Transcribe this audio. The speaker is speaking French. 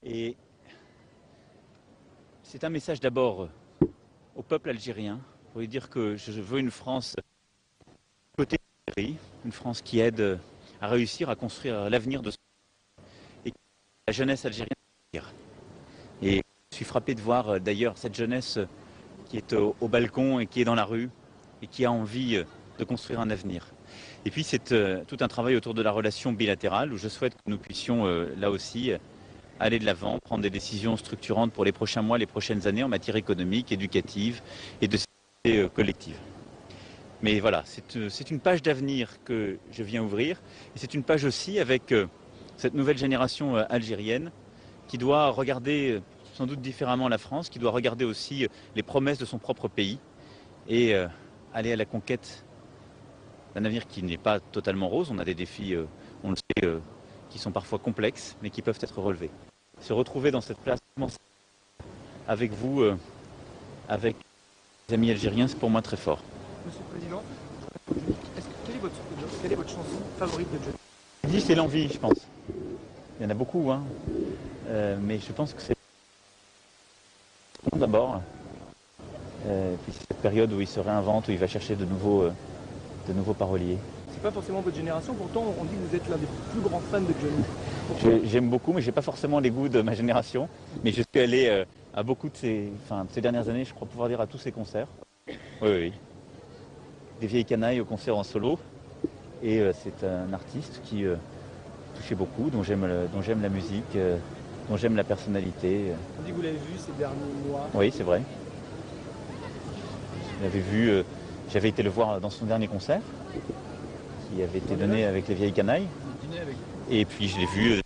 Et c'est un message d'abord au peuple algérien pour lui dire que je veux une France côté d'Algérie, une France qui aide à réussir à construire l'avenir de et la jeunesse algérienne. Et je suis frappé de voir d'ailleurs cette jeunesse qui est au balcon et qui est dans la rue et qui a envie de construire un avenir. Et puis c'est tout un travail autour de la relation bilatérale où je souhaite que nous puissions là aussi aller de l'avant, prendre des décisions structurantes pour les prochains mois, les prochaines années en matière économique, éducative et de sécurité collective. Mais voilà, c'est une page d'avenir que je viens ouvrir et c'est une page aussi avec cette nouvelle génération algérienne qui doit regarder sans doute différemment la France, qui doit regarder aussi les promesses de son propre pays et aller à la conquête d'un avenir qui n'est pas totalement rose. On a des défis, on le sait, qui sont parfois complexes, mais qui peuvent être relevés. Se retrouver dans cette place avec vous, avec les amis algériens, c'est pour moi très fort. Monsieur le Président, quelle est votre chanson favorite de Johnny? C'est l'envie, je pense. Il y en a beaucoup, hein. Mais je pense que c'est d'abord. Puis c'est cette période où il se réinvente, où il va chercher de nouveaux paroliers. C'est pas forcément votre génération, pourtant on dit que vous êtes l'un des plus grands fans de Johnny. J'aime beaucoup, mais je n'ai pas forcément les goûts de ma génération. Mais je suis allé à beaucoup de ces dernières années, je crois pouvoir dire à tous ces concerts. Oui, oui. Des vieilles canailles au concert en solo. Et c'est un artiste qui touchait beaucoup, dont j'aime la musique, dont j'aime la personnalité. On dit que vous l'avez vu ces derniers mois. Oui, c'est vrai. Je l'avais vu, j'avais été le voir dans son dernier concert, qui avait été donné avec les vieilles canailles. Et puis je l'ai vu